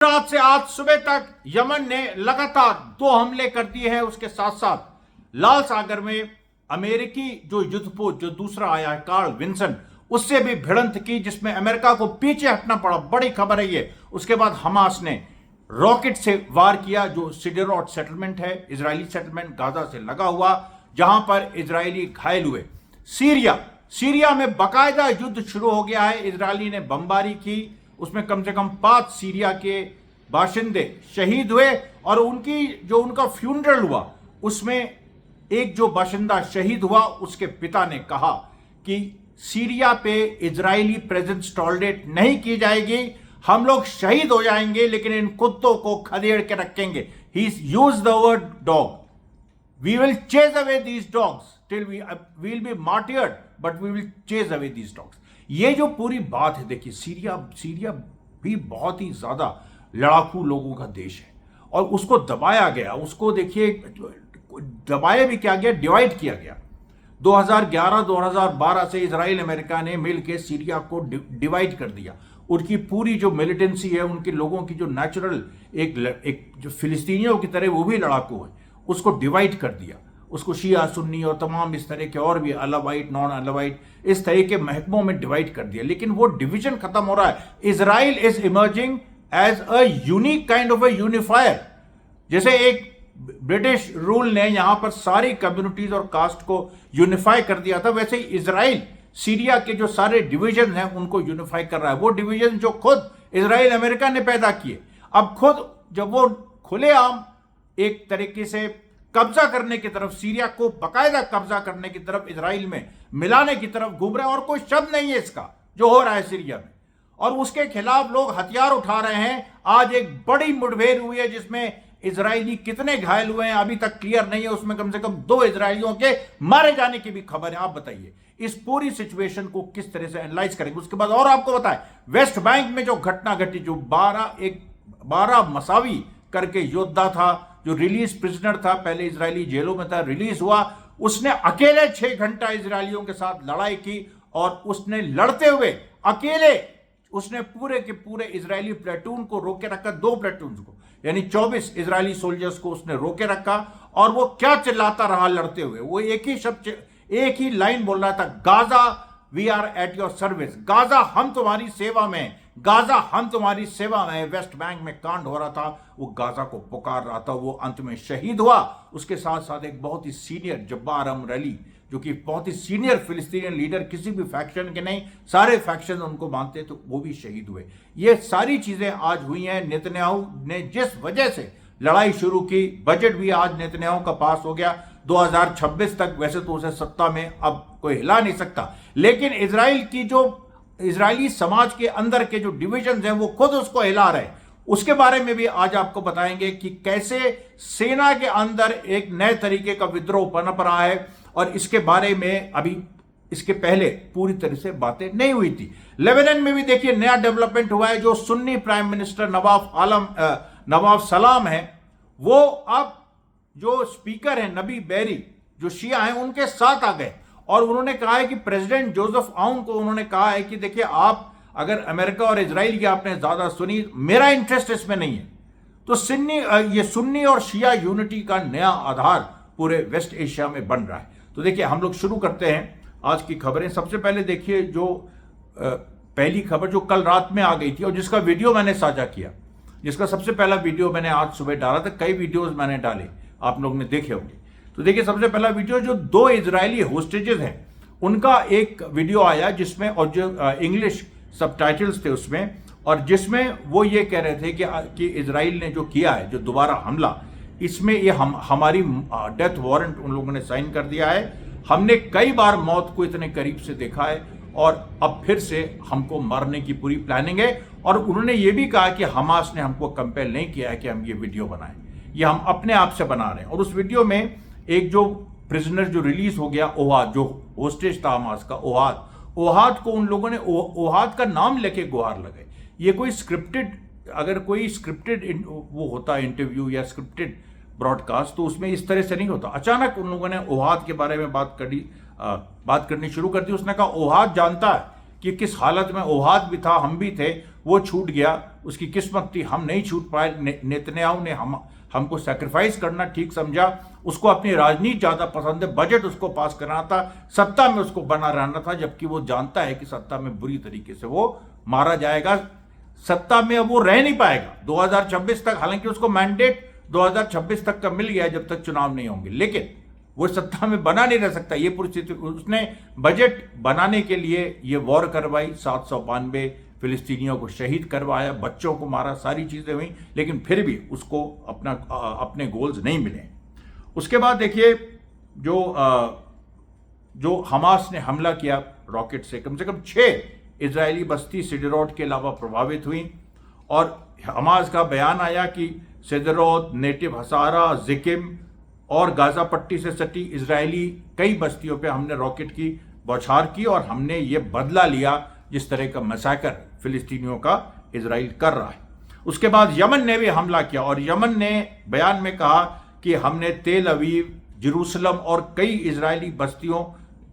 रात से आज सुबह तक यमन ने लगातार 2 हमले कर दिए हैं। उसके साथ साथ लाल सागर में अमेरिकी जो युद्धपोत जो दूसरा आया है कार्ल विंसन, उससे भी भिड़ंत की, जिसमें अमेरिका को पीछे हटना पड़ा। बड़ी खबर है ये। उसके बाद हमास ने रॉकेट से वार किया जो सिडरोट सेटलमेंट है, इजरायली सेटलमेंट गाजा से लगा हुआ, जहां पर इजरायली घायल हुए। सीरिया में बाकायदा युद्ध शुरू हो गया है। इजरायली ने बमबारी की, उसमें कम से कम 5 सीरिया के बाशिंदे शहीद हुए और उनका फ्यूनरल हुआ, उसमें एक जो बाशिंदा शहीद हुआ, उसके पिता ने कहा कि सीरिया पे इजरायली प्रेजेंस टॉलरेट नहीं की जाएगी, हम लोग शहीद हो जाएंगे लेकिन इन कुत्तों को खदेड़ के रखेंगे। ही used the word dog. We will chase away these dogs till we will be martyred, but we will chase away these dogs. ये जो पूरी बात है, देखिए सीरिया भी बहुत ही ज्यादा लड़ाकू लोगों का देश है और उसको दबाया गया। उसको देखिए दबाया भी क्या गया, डिवाइड किया गया। 2011-2012 से इजराइल अमेरिका ने मिलकर सीरिया को डिवाइड कर दिया। उनकी पूरी जो मिलिटेंसी है, उनके लोगों की जो नेचुरल एक जो फिलिस्तीनियों की तरह वो भी लड़ाकू है, उसको डिवाइड कर दिया। उसको शिया सुन्नी और तमाम इस तरह के और भी अलवाइट नॉन अलवाइट इस तरह के महकमों में डिवाइड कर दिया। लेकिन वो डिवीजन खत्म हो रहा है। Israel is emerging as a unique kind of a unifier. जैसे एक ब्रिटिश रूल ने यहां पर सारी कम्युनिटीज और कास्ट को यूनिफाई कर दिया था, वैसे ही इजराइल सीरिया के जो सारे डिवीजन हैं उनको यूनिफाई कर रहा है। वो डिवीजन जो खुद इजराइल अमेरिका ने पैदा किए, अब खुद जब वो खुलेआम एक तरीके से कब्जा करने की तरफ, सीरिया को बाकायदा कब्जा करने की तरफ, इजराइल में मिलाने की तरफ घूम रहे हैं। और कोई शब्द नहीं है इसका जो हो रहा है सीरिया में, और उसके खिलाफ लोग हथियार उठा रहे हैं। आज एक बड़ी मुठभेड़ हुई है जिसमें इजरायली कितने घायल हुए हैं अभी तक क्लियर नहीं है। उसमें कम से कम 2 इजरायलियों के मारे जाने की भी खबर है। आप बताइए इस पूरी सिचुएशन को किस तरह से एनालाइज करेंगे। उसके बाद और आपको बताएं, वेस्ट बैंक में जो घटना घटी, जो 12 मसावी करके योद्धा था, जो रिलीज प्रिजनर था, पहले इजरायली जेलों में था, रिलीज हुआ, उसने अकेले 6 घंटा इजरायलियों के साथ लड़ाई की और उसने लड़ते हुए अकेले उसने पूरे के पूरे इजरायली प्लेटून को रोके रखा, 2 प्लेटून को, यानी 24 इजरायली सोल्जर्स को उसने रोके रखा। और वो क्या चिल्लाता रहा लड़ते हुए, वो एक ही शब्द, एक ही लाइन बोल रहा था, Gaza we are at your service. Gaza हम तुम्हारी सेवा में, गाजा हम तुम्हारी सेवा में। वेस्ट बैंक में कांड हो रहा था, वो गाजा को पुकार रहा था, वो अंत में शहीद हुआ। उसके साथ साथ एक बहुत ही सीनियर जब्बार अमरली, जो कि बहुत ही सीनियर फिलिस्तीनियन लीडर, किसी भी फैक्शन के नहीं, सारे फैक्शन उनको मानते, तो वो भी शहीद हुए। ये सारी चीजें आज हुई हैं। नेतन्याहू ने जिस वजह से लड़ाई शुरू की, बजट भी आज नेतन्याहू का पास हो गया 2026 तक। वैसे तो उसे सत्ता में अब कोई हिला नहीं सकता, लेकिन इजराइल की जो इजरायली समाज के अंदर के जो डिविजन हैं वो खुद उसको हिला रहे हैं। उसके बारे में भी आज आपको बताएंगे कि कैसे सेना के अंदर एक नए तरीके का विद्रोह पनप रहा है, और इसके बारे में अभी इसके पहले पूरी तरह से बातें नहीं हुई थी। लेबनान में भी देखिए नया डेवलपमेंट हुआ है। जो सुन्नी प्राइम मिनिस्टर नवाफ सलाम है, वो अब जो स्पीकर है नबी बैरी, जो शिया हैं, उनके साथ आ गए और उन्होंने कहा है कि प्रेसिडेंट जोसेफ आउन को उन्होंने कहा है कि देखिए, आप अगर अमेरिका और इजराइल की आपने ज्यादा सुनी, मेरा इंटरेस्ट इसमें नहीं है। तो ये सुन्नी और शिया यूनिटी का नया आधार पूरे वेस्ट एशिया में बन रहा है। तो देखिए हम लोग शुरू करते हैं आज की खबरें। सबसे पहले देखिए जो पहली खबर जो कल रात में आ गई थी और जिसका वीडियो मैंने साझा किया, जिसका सबसे पहला वीडियो मैंने आज सुबह डाला था। कई वीडियोस मैंने डाले, आप लोग ने देखे होंगे। तो देखिए सबसे पहला वीडियो, जो 2 इजरायली होस्टेजेस हैं उनका एक वीडियो आया, जिसमें और जो इंग्लिश सबटाइटल्स थे उसमें, और जिसमें वो ये कह रहे थे कि इजराइल ने जो किया है, जो दोबारा हमला, इसमें ये हमारी डेथ वारंट उन लोगों ने साइन कर दिया है। हमने कई बार मौत को इतने करीब से देखा है और अब फिर से हमको मारने की पूरी प्लानिंग है। और उन्होंने ये भी कहा कि हमास ने हमको कंपेल नहीं किया है कि हम ये वीडियो बनाएं, ये हम अपने आप से बना रहे हैं। और उस वीडियो में एक जो प्रिजनर जो रिलीज हो गया, ओहाद, जो होस्टेज था हमास का, ओहाद को उन लोगों ने ओहाद का नाम लेके गुहार लगाई। ये कोई स्क्रिप्टेड, अगर कोई स्क्रिप्टेड वो होता इंटरव्यू या स्क्रिप्टेड ब्रॉडकास्ट, तो उसमें इस तरह से नहीं होता। अचानक उन लोगों ने ओहाद के बारे में बात करनी शुरू कर दी। उसने कहा ओहाद जानता है कि किस हालत में ओहाद भी था, हम भी थे, वो छूट गया, उसकी किस्मत थी, हम नहीं छूट पाए। नेतन्याहू ने हमको सेक्रीफाइस करना ठीक समझा, उसको अपनी राजनीति ज़्यादा पसंद है, बजट उसको पास कराना था, सत्ता में उसको बना रहना था, जबकि वो जानता है कि सत्ता में बुरी तरीके से वो मारा जाएगा, सत्ता में अब वो रह नहीं पाएगा 2026 तक। हालांकि उसको मैंडेट 2026 तक का मिल गया जब तक चुनाव नहीं होंगे, लेकिन वो सत्ता में बना नहीं रह सकता। ये परिस्थिति, उसने बजट बनाने के लिए ये वॉर करवाई, 792 फिलिस्तीनियों को शहीद करवाया, बच्चों को मारा, सारी चीज़ें हुई, लेकिन फिर भी उसको अपने गोल्स नहीं मिले। उसके बाद देखिए जो हमास ने हमला किया रॉकेट से कम 6 इजरायली बस्ती सिडरोट के अलावा प्रभावित हुई, और हमास का बयान आया कि सिडरोट, नेटिव हसारा, जिकिम और गाजा पट्टी से सटी इजरायली कई बस्तियों पे हमने रॉकेट की बौछार की, और हमने ये बदला लिया जिस तरह का मैसाकर फिलिस्तीनियों का इजराइल कर रहा है। उसके बाद यमन ने भी हमला किया, और यमन ने बयान में कहा कि हमने तेल अवीव, जेरूसलम और कई इजरायली बस्तियों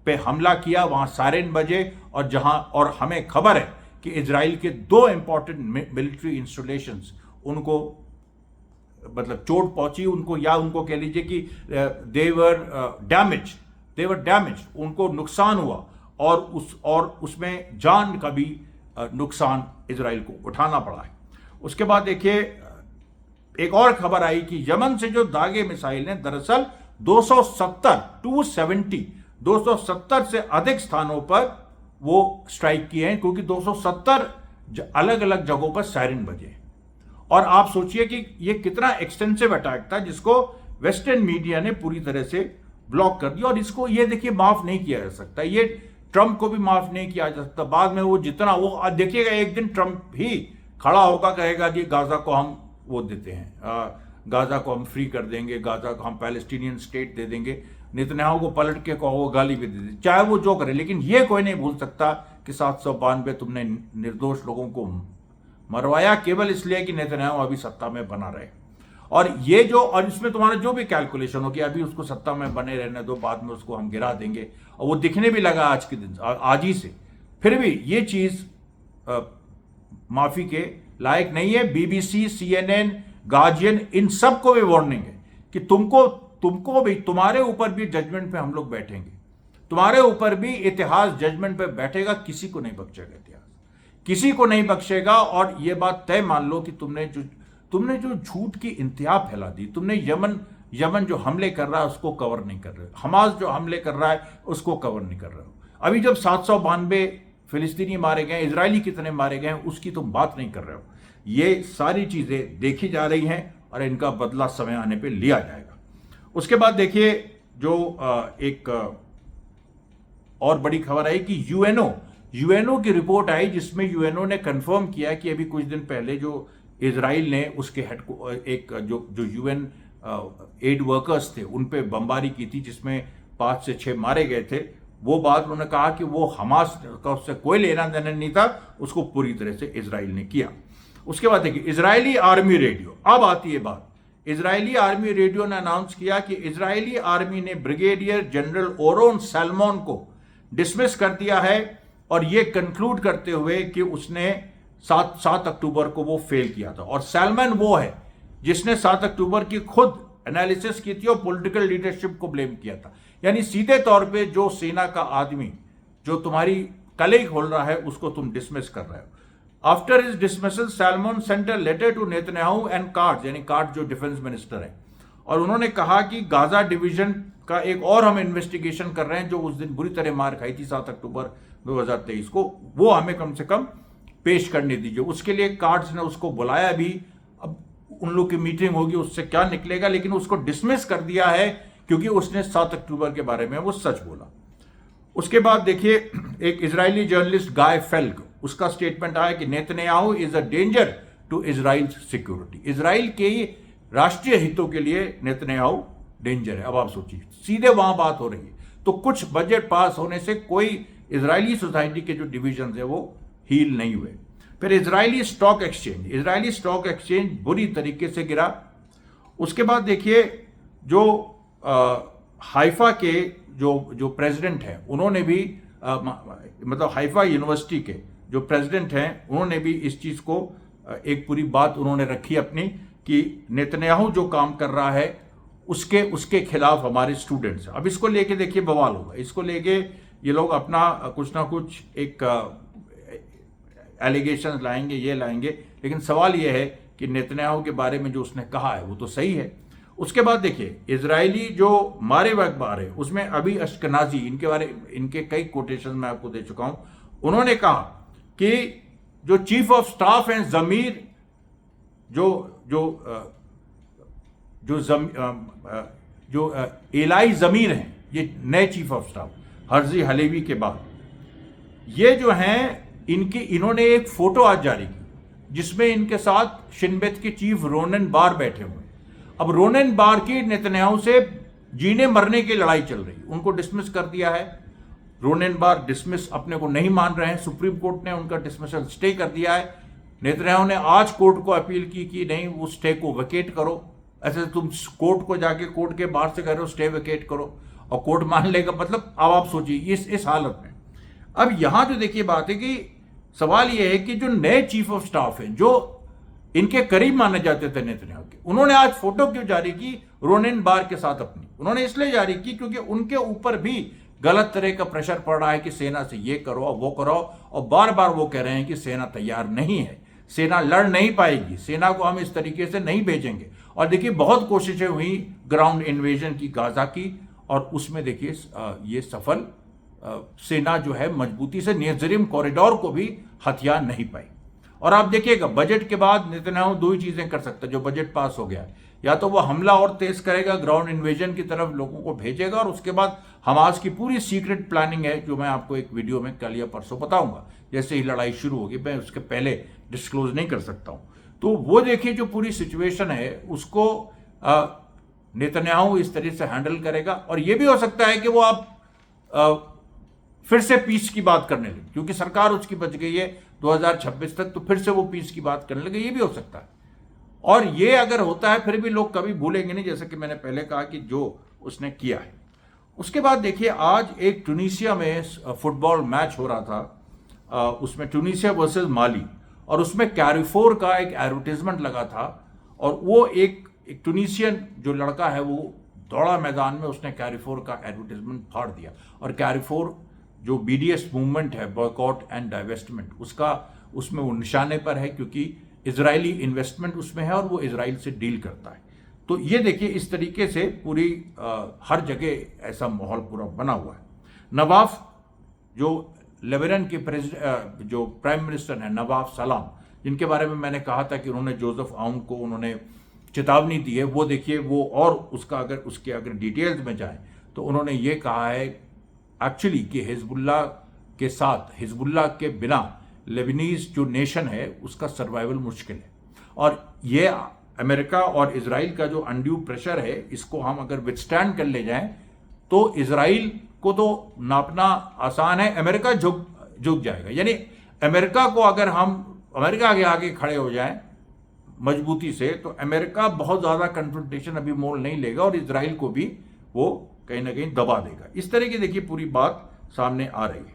पे हमला किया, वहां सायरन बजे, और हमें खबर है कि इजराइल के 2 इंपॉर्टेंट मिलिट्री इंस्टॉलेशंस उनको मतलब चोट पहुंची उनको, या उनको कह लीजिए कि देवर डैमेज, उनको नुकसान हुआ, और उसमें जान का भी नुकसान इजराइल को उठाना पड़ा है। उसके बाद देखिए एक और खबर आई कि यमन से जो दागे मिसाइल ने दरअसल 270 से अधिक स्थानों पर वो स्ट्राइक किए हैं, क्योंकि 270 अलग अलग जगहों पर सायरन बजे। और आप सोचिए कि ये कितना एक्सटेंसिव अटैक था, जिसको वेस्टर्न मीडिया ने पूरी तरह से ब्लॉक कर दिया, और इसको ये देखिए माफ नहीं किया जा सकता, ये ट्रंप को भी माफ नहीं किया जा सकता। बाद में वो जितना वो देखिएगा, एक दिन ट्रंप ही खड़ा होगा, कहेगा कि गाजा को हम वो देते हैं, गाजा को हम फ्री कर देंगे, गाजा को हम पैलेस्टीनियन स्टेट दे देंगे, नेतन्याहू को पलट के कहो गाली भी दे दे, चाहे वो जो करे। लेकिन ये कोई नहीं भूल सकता कि 792 तुमने निर्दोष लोगों को मरवाया केवल इसलिए कि नेतन्याहू अभी सत्ता में बना रहे। और ये और इसमें तुम्हारा जो भी कैलकुलेशन हो कि अभी उसको सत्ता में बने रहने दो, बाद में उसको हम गिरा देंगे, और वो दिखने भी लगा आज के दिन, आज ही से, फिर भी ये चीज माफी के लायक नहीं है। बीबीसी, CNN, गार्जियन, इन सबको भी वार्निंग है कि तुमको भी, तुम्हारे ऊपर भी जजमेंट पे हम लोग बैठेंगे, तुम्हारे ऊपर भी इतिहास जजमेंट पे बैठेगा, किसी को नहीं बख्शेगा, इतिहास किसी को नहीं बख्शेगा। और ये बात तय मान लो कि तुमने जो झूठ की इंतहा फैला दी, तुमने यमन जो हमले कर रहा है उसको कवर नहीं कर रहे हो, हमास जो हमले कर रहा है उसको कवर नहीं कर रहे हो। अभी जब 792 फिलिस्तीनी मारे गए, इजरायली कितने मारे गए उसकी तुम बात नहीं कर रहे हो। ये सारी चीजें देखी जा रही हैं, और इनका बदला समय आने पर लिया जाएगा। उसके बाद देखिए जो एक और बड़ी खबर आई कि यूएनओ की रिपोर्ट आई, जिसमें यूएनओ ने कंफर्म किया कि अभी कुछ दिन पहले जो इजराइल ने उसके हेड को एक जो यूएन एड वर्कर्स थे उन पे बमबारी की थी, जिसमें 5 से 6 मारे गए थे। वो बात उन्होंने कहा कि वो हमास का उससे कोई लेना देना नहीं था, उसको पूरी तरह से इजराइल ने किया। उसके बाद देखिए इजरायली आर्मी रेडियो, अब आती है बात। इजरायली आर्मी रेडियो ने अनाउंस किया कि इजरायली आर्मी ने ब्रिगेडियर जनरल ओरोन सैलमोन को डिसमिस कर दिया है, और ये कंक्लूड करते हुए कि उसने 7 अक्टूबर को वो फेल किया था। और सैलमन वो है जिसने 7 अक्टूबर की खुद एनालिसिस की थी और पॉलिटिकल लीडरशिप को ब्लेम किया था। यानी सीधे तौर पे जो सेना का आदमी जो तुम्हारी कलई खोल रहा है उसको तुम डिसमिस कर रहे हो। After his dismissal Salman sent a letter to Netanyahu and Katz, यानी कार्ड जो डिफेंस मिनिस्टर है, और उन्होंने कहा कि गाजा डिवीजन का एक और हम इन्वेस्टिगेशन कर रहे हैं, जो उस दिन बुरी तरह मार खाई थी 7 अक्टूबर 2023 को, वो हमें कम से कम पेश करने दीजिए। उसके लिए कार्ड्स ने उसको बुलाया भी, अब उन लोग की मीटिंग होगी, उससे क्या निकलेगा, लेकिन उसको डिसमिस कर दिया है क्योंकि उसने 7 अक्टूबर के बारे में वो सच बोला। उसके बाद देखिए एक इजरायली जर्नलिस्ट गाय फेल्क, उसका स्टेटमेंट आया कि Netanyahu is a danger to Israel security. Israel के राष्ट्रीय हितों के लिए नेतन्याहू डेंजर है। अब आप सोचिए, सीधे वहां बात हो रही है। तो कुछ बजट पास होने से कोई इजरायली सोसाइटी के जो डिविजन है वो हील नहीं हुए। फिर इजरायली स्टॉक एक्सचेंज बुरी तरीके से गिरा। उसके बाद देखिए जो हाइफा के जो प्रेसिडेंट हैं उन्होंने भी मतलब हाइफा यूनिवर्सिटी के जो प्रेसिडेंट हैं, उन्होंने भी इस चीज़ को एक पूरी बात उन्होंने रखी अपनी कि नेतन्याहू जो काम कर रहा है उसके खिलाफ हमारे स्टूडेंट्स। अब इसको लेके देखिए बवाल होगा, इसको लेके ये लोग अपना कुछ ना कुछ एक एलिगेशन लाएंगे, ये लाएंगे, लेकिन सवाल ये है कि नेतन्याहू के बारे में जो उसने कहा है वो तो सही है। उसके बाद देखिए इजरायली जो मारेव अखबार है उसमें अभी अश्कनाजी, इनके कई कोटेशन मैं आपको दे चुका हूं, उन्होंने कहा कि जो चीफ ऑफ स्टाफ हैं जमीर जो एलाई जमीर हैं, ये नए chief of staff Herzi Halevi के बाद, ये जो हैं इन्होंने एक फोटो आज जारी की जिसमें इनके साथ शिनबेत के चीफ रोनेन बार बैठे हुए। अब रोनेन बार की नेतन्याहू से जीने मरने की लड़ाई चल रही, उनको डिसमिस कर दिया है। रोनेन बार डिसमिस अपने को नहीं मान रहे हैं, सुप्रीम कोर्ट ने उनका डिसमिसल स्टे कर दिया है। नेतन्याहू ने आज कोर्ट को अपील की कि नहीं, वो स्टे को वेकेट करो। ऐसे तुम कोर्ट को जाके कोर्ट के बाहर से कह रहे हो स्टे वेकेट करो और कोर्ट मान लेगा, मतलब अब आप सोचिए इस हालत में। अब यहां जो देखिए बात है कि सवाल यह है कि जो नए चीफ ऑफ स्टाफ हैं, जो इनके करीब माने जाते थे नेतन्याहू के, उन्होंने आज फोटो क्यों जारी की रोनेन बार के साथ अपनी? उन्होंने इसलिए जारी की क्योंकि उनके ऊपर भी गलत तरह का प्रेशर पड़ रहा है कि सेना से ये करो वो करो, और बार बार वो कह रहे हैं कि सेना तैयार नहीं है, सेना लड़ नहीं पाएगी, सेना को हम इस तरीके से नहीं भेजेंगे। और देखिए बहुत कोशिशें हुई ग्राउंड इन्वेजन की गाजा की, और उसमें देखिए ये सफल सेना जो है मजबूती से नेज़रिम कॉरिडोर को भी हथियार नहीं पाई। और आप देखिएगा बजट के बाद नेतन्याहू दो ही चीजें कर सकता है जो बजट पास हो गया, या तो वो हमला और तेज करेगा, ग्राउंड इन्वेजन की तरफ लोगों को भेजेगा, और उसके बाद हमास की पूरी सीक्रेट प्लानिंग है जो मैं आपको एक वीडियो में कल या परसों बताऊंगा, जैसे ही लड़ाई शुरू होगी, मैं उसके पहले डिस्क्लोज नहीं कर सकता हूं। तो वो देखिए जो पूरी सिचुएशन है उसको नेतन्याहू इस तरह से हैंडल करेगा। और ये भी हो सकता है कि वो आप फिर से पीस की बात करने लगे, क्योंकि सरकार उसकी बच गई है 2026 तक, तो फिर से वो पीस की बात करने लगे, ये भी हो सकता है। और ये अगर होता है फिर भी लोग कभी भूलेंगे नहीं, जैसे कि मैंने पहले कहा कि जो उसने किया है। उसके बाद देखिए आज एक ट्यूनीशिया में फुटबॉल मैच हो रहा था, उसमें ट्यूनीशिया वर्सेस माली, और उसमें कैरिफोर का एक एडवर्टीजमेंट लगा था, और वो एक ट्यूनीशियन जो लड़का है वो दौड़ा मैदान में, उसने कैरिफोर का एडवर्टीजमेंट फाड़ दिया। और कैरिफोर जो बीडीएस मूवमेंट है, बॉयकॉट एंड डाइवेस्टमेंट, उसमें वो निशाने पर है, क्योंकि इजरायली इन्वेस्टमेंट उसमें है और वो इजराइल से डील करता है। तो ये देखिए इस तरीके से पूरी हर जगह ऐसा माहौल पूरा बना हुआ है। नवाफ जो लेबनान के जो प्राइम मिनिस्टर हैं नवाफ सलाम, जिनके बारे में मैंने कहा था कि उन्होंने जोसेफ आउन को उन्होंने चेतावनी दी है, वो देखिए वो, और उसके अगर डिटेल्स में जाएं तो उन्होंने ये कहा है एक्चुअली कि हिजबुल्लाह के साथ, हिजबुल्लाह के बिना लेबनीज जो नेशन है उसका सर्वाइवल मुश्किल है। और ये अमेरिका और इजराइल का जो अनड्यू प्रेशर है, इसको हम अगर विथस्टैंड कर ले जाएं तो इजराइल को तो नापना आसान है, अमेरिका झुक जाएगा। यानी अमेरिका को अगर हम अमेरिका के आगे खड़े हो जाएं मजबूती से, तो अमेरिका बहुत ज़्यादा कन्फ्रंटेशन अभी मोल नहीं लेगा और इजराइल को भी वो कहीं ना कहीं दबा देगा। इस तरह की देखिए पूरी बात सामने आ रही है।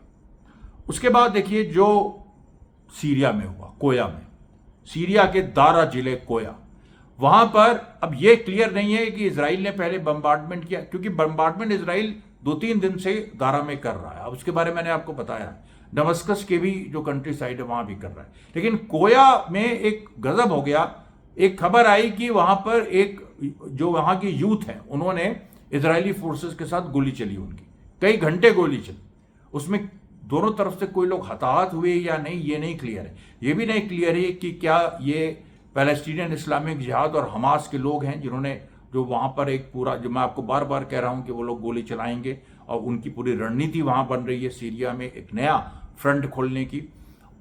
उसके बाद देखिए जो सीरिया में हुआ, कोया में, सीरिया के दारा जिले कोया, वहां पर अब ये क्लियर नहीं है कि इजराइल ने पहले बम्बार्डमेंट किया, क्योंकि बम्बार्डमेंट इजराइल 2-3 दिन से दारा में कर रहा है। अब उसके बारे में मैंने आपको बताया है, दमस्कस के भी जो कंट्री साइड है वहां भी कर रहा है। लेकिन कोया में एक गजब हो गया, एक खबर आई कि वहां पर एक जो वहां की यूथ है उन्होंने इजरायली फोर्सेस के साथ गोली चली, उनकी कई घंटे गोली चली। उसमें दोनों तरफ से कोई लोग हताहत हुए या नहीं ये नहीं क्लियर है। ये भी नहीं क्लियर है कि क्या ये पैलेस्टीनियन इस्लामिक जिहाद और हमास के लोग हैं जिन्होंने जो वहां पर एक पूरा, जो मैं आपको बार बार कह रहा हूं कि वो लोग गोली चलाएंगे और उनकी पूरी रणनीति वहां बन रही है सीरिया में एक नया फ्रंट खोलने की।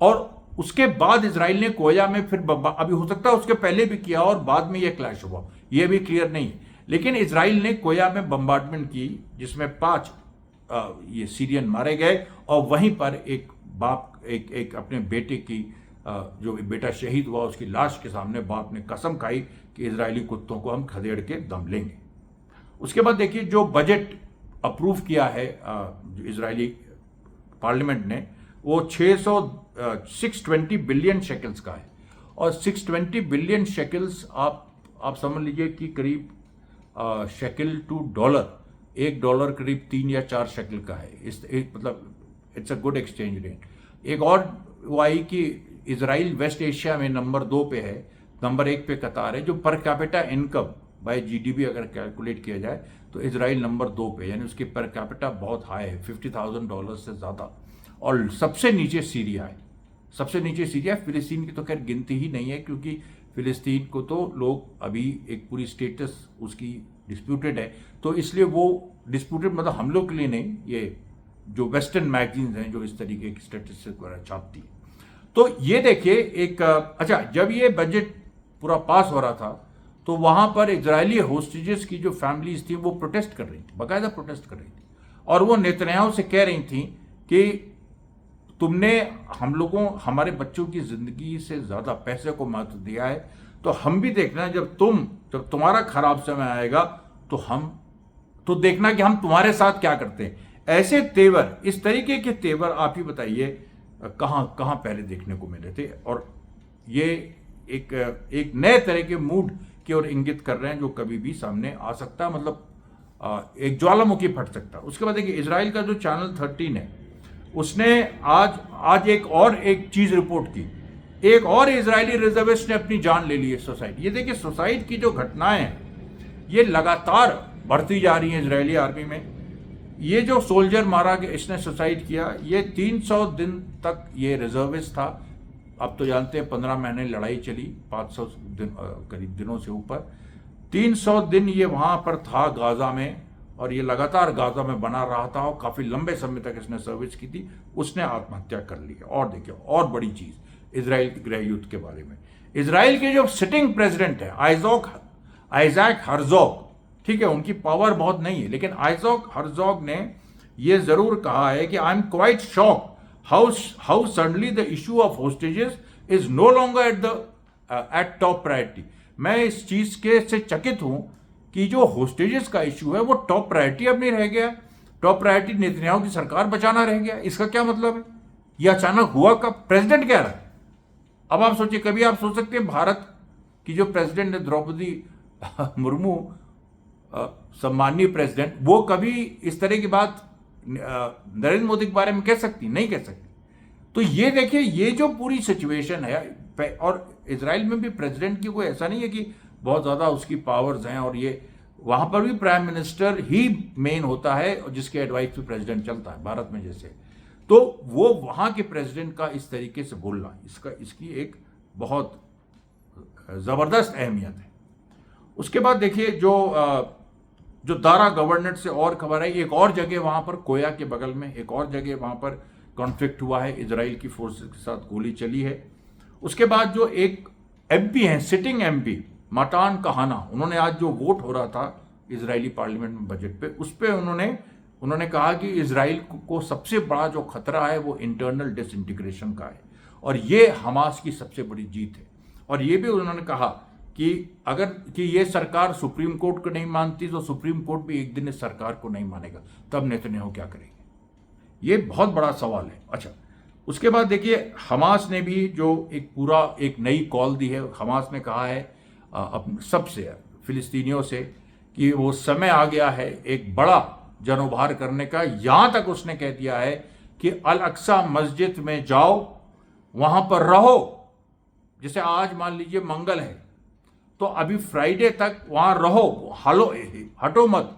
और उसके बाद इजराइल ने कोया में फिर अभी हो सकता है उसके पहले भी किया और बाद में यह क्लैश हुआ, यह भी क्लियर नहीं है। लेकिन इजराइल ने कोया में बम्बार्डमेंट की जिसमें 5 ये सीरियन मारे गए, और वहीं पर एक बाप एक अपने बेटे की जो बेटा शहीद हुआ उसकी लाश के सामने बाप ने कसम खाई कि इजरायली कुत्तों को हम खदेड़ के दम लेंगे। उसके बाद देखिए जो बजट अप्रूव किया है जो इजरायली पार्लियामेंट ने, वो 620 बिलियन शेकल्स का है। और 620 बिलियन शेकल्स आप समझ लीजिए कि करीब शेकल टू डॉलर, $1 करीब 3 या 4 शेकल का है। मतलब it's a good exchange rate. एक और वो आई कि इजराइल वेस्ट एशिया में नंबर 2 पे है, नंबर 1 पे कतार है। जो per capita income by GDP अगर कैलकुलेट किया जाए तो इजराइल नंबर 2 पे, यानी उसकी पर कैपिटा बहुत हाई है, $50,000 से ज़्यादा। और सबसे नीचे सीरिया है, सबसे नीचे सीरिया। फिलिस्तीन की तो खैर गिनती ही नहीं है, क्योंकि फिलिस्तीन को तो लोग अभी एक पूरी स्टेटस उसकी डिस्प्यूटेड है, तो इसलिए वो डिस्प्यूटेड मतलब हम लोग के लिए नहीं, ये जो वेस्टर्न मैगजीन्स हैं जो इस तरीके की स्टेटिस्टिक्स वगैरह छापती है। तो ये देखिए एक अच्छा, जब ये बजट पूरा पास हो रहा था तो वहाँ पर इजरायली होस्टेजेस की जो फैमिलीज थी वो प्रोटेस्ट कर रही थी, बाकायदा प्रोटेस्ट कर रही थी। और वो नेतन्याहू से कह रही थी कि तुमने हम लोगों, हमारे बच्चों की ज़िंदगी से ज़्यादा पैसे को महत्व दिया है, तो हम भी देखना, जब तुम्हारा खराब समय आएगा तो देखना कि हम तुम्हारे साथ क्या करते हैं। ऐसे तेवर, इस तरीके के तेवर आप ही बताइए कहाँ पहले देखने को मिले थे। और ये एक नए तरह के मूड की ओर इंगित कर रहे हैं जो कभी भी सामने आ सकता है, मतलब एक ज्वालामुखी फट सकता है। उसके बाद देखिए इजराइल का जो चैनल 13 है उसने आज एक चीज रिपोर्ट की, एक और इजरायली रिजर्विस्ट ने अपनी जान ले ली है सुसाइड। ये देखिए सुसाइड की जो घटनाएं हैं ये लगातार बढ़ती जा रही हैं इजरायली आर्मी में। ये जो सोल्जर मारा गया, इसने सुसाइड किया, ये 300 दिन तक ये रिजर्विस्ट था। अब तो जानते हैं 15 महीने लड़ाई चली, 500 दिन करीब दिनों से ऊपर, 300 दिन ये वहां पर था गाजा में, और ये लगातार गाजा में बना रहा था और काफी लंबे समय तक इसने सर्विस की थी। उसने आत्महत्या कर ली। और देखिए और बड़ी चीज इजराइल के गृह युद्ध के बारे में, इजराइल के जो सिटिंग प्रेसिडेंट है आइजैक हर्जोग, ठीक है, उनकी पावर बहुत नहीं है, लेकिन आइजैक हर्जोग ने ये जरूर कहा है कि I am quite shock how suddenly the issue of hostages is no longer at top priority. मैं इस चीज के से चकित हूं कि जो होस्टेजेस का इशू है वो टॉप प्रायोरिटी अब नहीं रह गया। टॉप प्रायोरिटी नेतन्याहू की सरकार बचाना रह गया। इसका क्या मतलब है? ये अचानक हुआ कब? प्रेसिडेंट कह रहा है। अब आप सोचिए, कभी आप सोच सकते हैं भारत की जो प्रेसिडेंट है द्रौपदी मुर्मू, सम्माननीय प्रेसिडेंट, वो कभी इस तरह की बात नरेंद्र मोदी के बारे में कह सकती? नहीं कह सकती। तो ये देखिए, ये जो पूरी सिचुएशन है, और इजराइल में भी प्रेसिडेंट की कोई ऐसा नहीं है कि बहुत ज़्यादा उसकी पावर्स हैं, और ये वहाँ पर भी प्राइम मिनिस्टर ही मेन होता है जिसके एडवाइस पे प्रेसिडेंट चलता है, भारत में जैसे। तो वो वहाँ के प्रेसिडेंट का इस तरीके से बोलना, इसकी एक बहुत ज़बरदस्त अहमियत है। उसके बाद देखिए जो दारा गवर्नर से और खबर है, एक और जगह वहाँ पर कोया के बगल में एक और जगह वहाँ पर कॉन्फ्लिक्ट हुआ है, इजराइल की फोर्सेस के साथ गोली चली है। उसके बाद जो एक एमपी हैं, सिटिंग एमपी मतान कहाना, उन्होंने आज जो वोट हो रहा था इजरायली पार्लियामेंट में बजट पे, उस पर उन्होंने कहा कि इजराइल को सबसे बड़ा जो खतरा है वो इंटरनल डिसइंटीग्रेशन का है, और ये हमास की सबसे बड़ी जीत है। और ये भी उन्होंने कहा कि ये सरकार सुप्रीम कोर्ट को नहीं मानती तो सुप्रीम कोर्ट भी एक दिन इस सरकार को नहीं मानेगा, तब नेतन्याहू क्या करेंगे? ये बहुत बड़ा सवाल है। अच्छा, उसके बाद देखिए हमास ने भी जो एक नई कॉल दी है। हमास ने कहा है सबसे फिलिस्तीनियों से कि वो समय आ गया है एक बड़ा जनउभार करने का। यहां तक उसने कह दिया है कि अल अक्सा मस्जिद में जाओ, वहां पर रहो। जैसे आज मान लीजिए मंगल है, तो अभी फ्राइडे तक वहां रहो, हटो मत।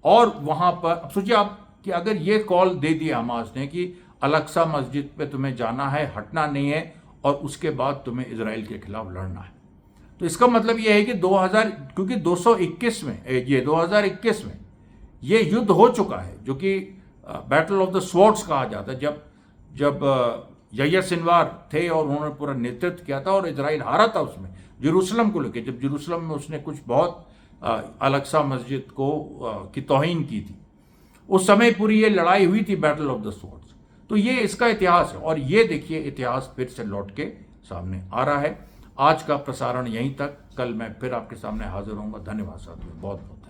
और वहां पर सोचिए आप कि अगर ये कॉल दे दिया हमास ने कि अल अक्सा मस्जिद पे तुम्हें जाना है, हटना नहीं है, और उसके बाद तुम्हें इजराइल के खिलाफ लड़ना है, तो इसका मतलब यह है कि 2021 में ये युद्ध हो चुका है, जो कि बैटल ऑफ द स्वॉर्ड्स कहा जाता है। जब यह्या सिनवार थे और उन्होंने पूरा नेतृत्व किया था और इजराइल हारा था उसमें, जेरूसलम को लेकर। जब जेरूसलम में उसने कुछ बहुत अल अक्सा मस्जिद की तौहीन की थी, उस समय पूरी ये लड़ाई हुई थी, बैटल ऑफ द स्वॉर्ड्स। तो ये इसका इतिहास है, और ये देखिए इतिहास फिर से लौट के सामने आ रहा है। आज का प्रसारण यहीं तक, कल मैं फिर आपके सामने हाजिर होऊंगा। धन्यवाद साथियों, बहुत बहुत।